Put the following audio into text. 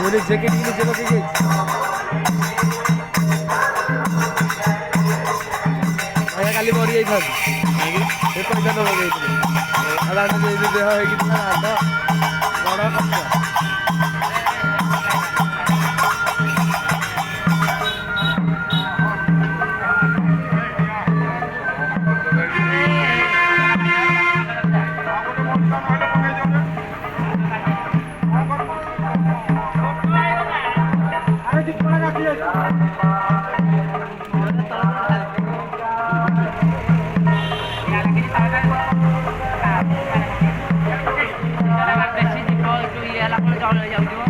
Boleh jaket ini coba gigit. Saya kali baru ini kan. Itu kita dulu gitu. Ada ada jadi deh hari kita ada. Bada kerja. Kalau jauh-jauh,